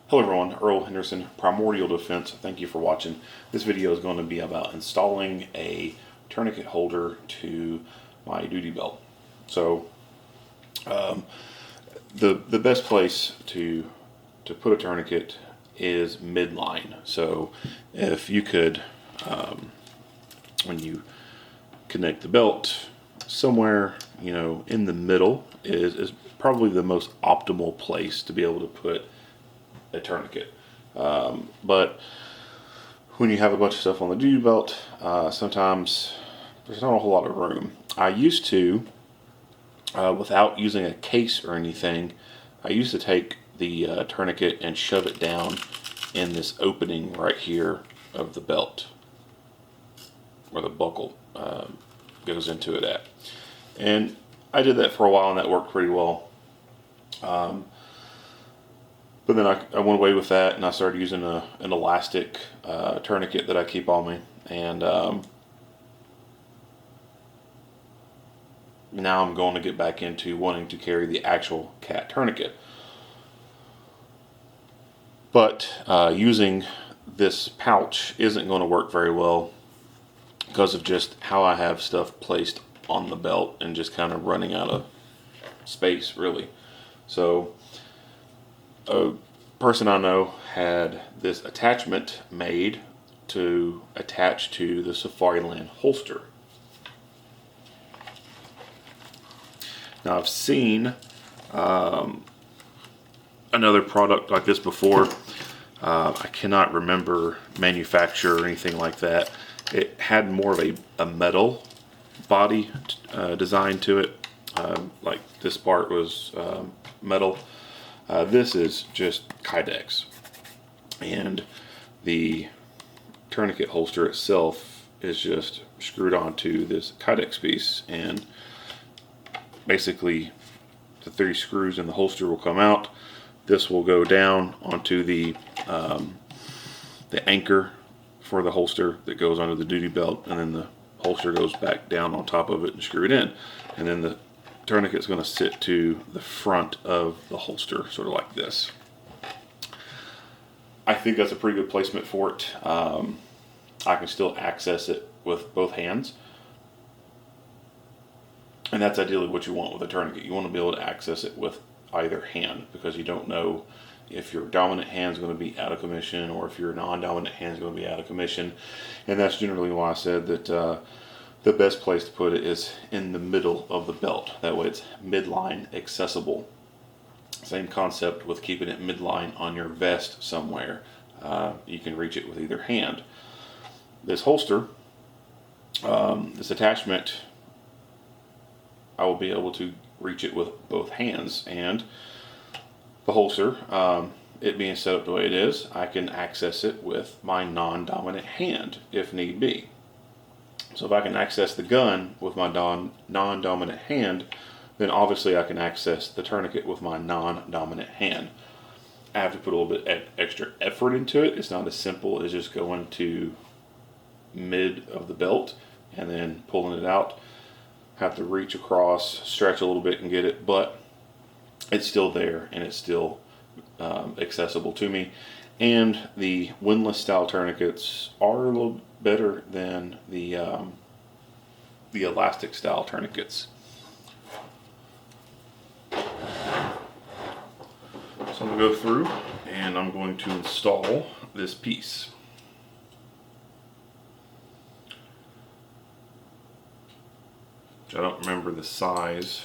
Hello everyone, Earl Henderson, Primordial Defense. Thank you for watching. This video is going to be about installing a tourniquet holder to my duty belt. So the best place to put a tourniquet is midline. So if you could, when you connect the belt, somewhere in the middle is probably the most optimal place to be able to put a tourniquet. But when you have a bunch of stuff on the duty belt, sometimes there's not a whole lot of room. I used to, without using a case or anything, I used to take the tourniquet and shove it down in this opening right here of the belt, where the buckle goes into it at. And I did that for a while and that worked pretty well. But then I went away with that and I started using an elastic tourniquet that I keep on me. And now I'm going to get back into wanting to carry the actual cat tourniquet. But using this pouch isn't going to work very well because of just how I have stuff placed on the belt and just kind of running out of space, really. So a person I know had this attachment made to attach to the Safariland holster. Now I've seen another product like this before. I cannot remember manufacturer or anything like that. It had more of a metal body design to it. Like this part was metal. This is just Kydex, and the tourniquet holster itself is just screwed onto this Kydex piece, and basically the 3 screws in the holster will come out. This will go down onto the anchor for the holster that goes under the duty belt, and then the holster goes back down on top of it and screw it in, and then the tourniquet is going to sit to the front of the holster, sort of like this. I think that's a pretty good placement for it. I can still access it with both hands, and that's ideally what you want with a tourniquet. You want to be able to access it with either hand, because you don't know if your dominant hand is going to be out of commission or if your non-dominant hand is going to be out of commission. And that's generally why I said that the best place to put it is in the middle of the belt. That way it's midline accessible. Same concept with keeping it midline on your vest somewhere. You can reach it with either hand. This holster, this attachment, I will be able to reach it with both hands. And the holster, it being set up the way it is, I can access it with my non-dominant hand if need be. So if I can access the gun with my non-dominant hand, then obviously I can access the tourniquet with my non-dominant hand. I have to put a little bit extra effort into it. It's not as simple as just going to mid of the belt and then pulling it out. Have to reach across, stretch a little bit and get it, but it's still there and it's still accessible to me. And the windlass style tourniquets are a little better than the elastic style tourniquets. So I'm going to go through and I'm going to install this piece. Which I don't remember the size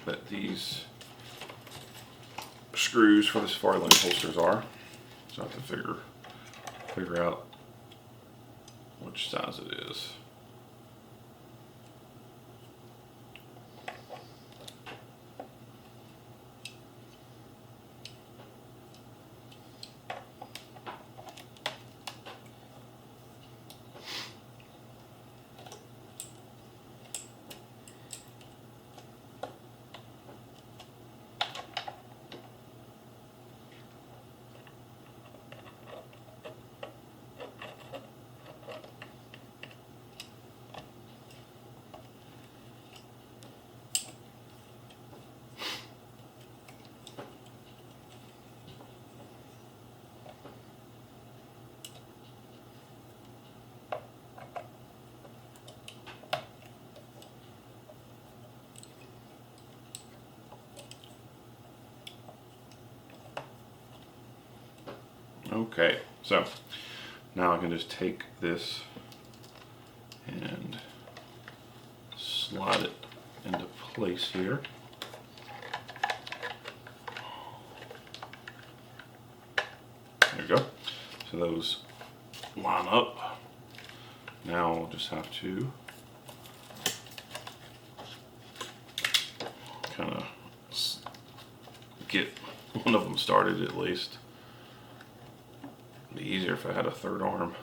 that these screws for the Safariland holsters are. So I have to figure out which size it is. Okay, so now I can just take this and slide it into place here. There we go. So those line up. Now we'll just have to kind of get one of them started at least. It'd be easier if I had a third arm.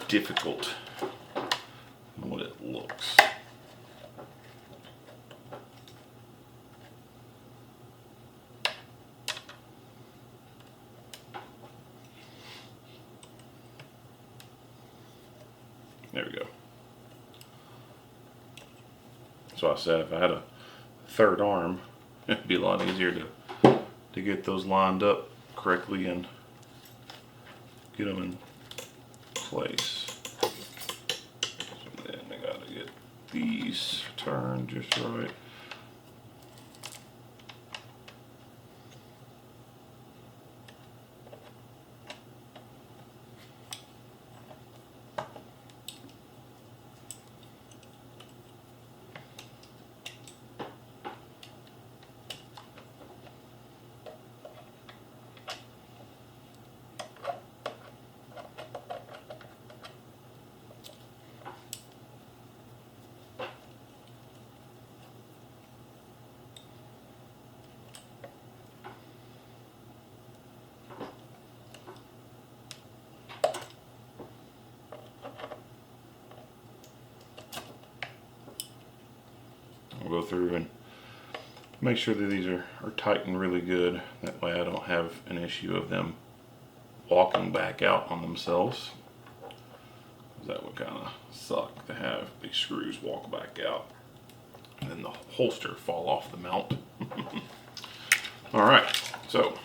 Difficult than what it looks. There we go. So I said if I had a third arm, it'd be a lot easier to get those lined up correctly and get them in place. And then I gotta get these turned just right. Go through and make sure that these are tightened really good. That way I don't have an issue of them walking back out on themselves. That would kind of suck to have these screws walk back out and then the holster fall off the mount. Alright, so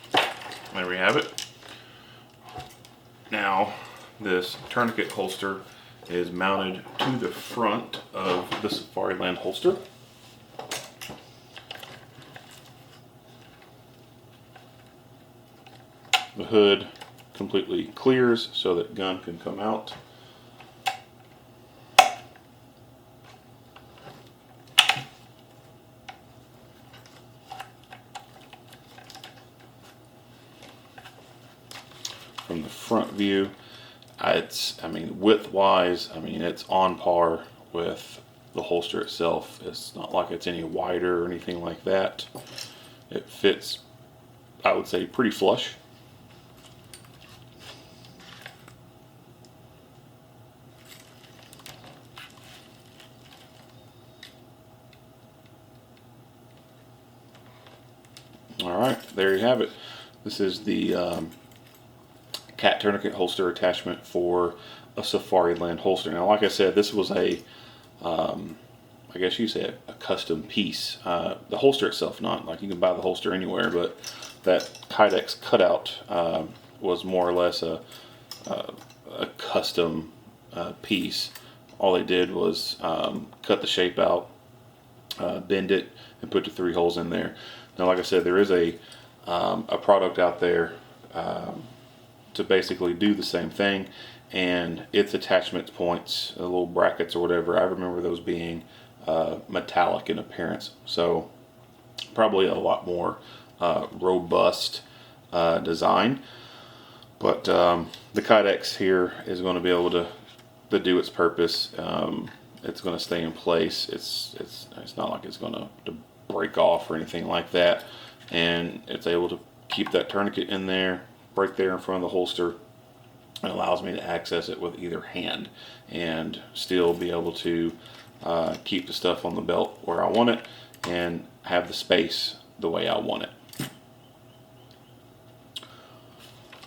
there we have it. Now this tourniquet holster is mounted to the front of the Safariland holster. The hood completely clears so that gun can come out. From the front view, width-wise, it's on par with the holster itself. It's not like it's any wider or anything like that. It fits, I would say, pretty flush. Alright, there you have it. This is the cat tourniquet holster attachment for a Safariland holster. Now, like I said, this was I guess you say a custom piece. The holster itself, not like you can buy the holster anywhere, but that Kydex cutout was more or less a custom piece. All they did was cut the shape out, bend it, and put the 3 holes in there. Now, like I said, there is a product out there to basically do the same thing, and its attachment points, the little brackets or whatever, I remember those being metallic in appearance. So probably a lot more robust design. But the Kydex here is going to be able to do its purpose. It's going to stay in place. It's not like it's going to break off or anything like that, and it's able to keep that tourniquet in there, right there in front of the holster. It allows me to access it with either hand and still be able to keep the stuff on the belt where I want it and have the space the way I want it.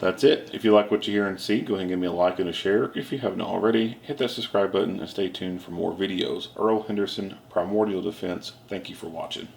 That's it. If you like what you hear and see, go ahead and give me a like and a share. If you haven't already, hit that subscribe button and stay tuned for more videos. Earl Henderson, Primordial Defense, thank you for watching.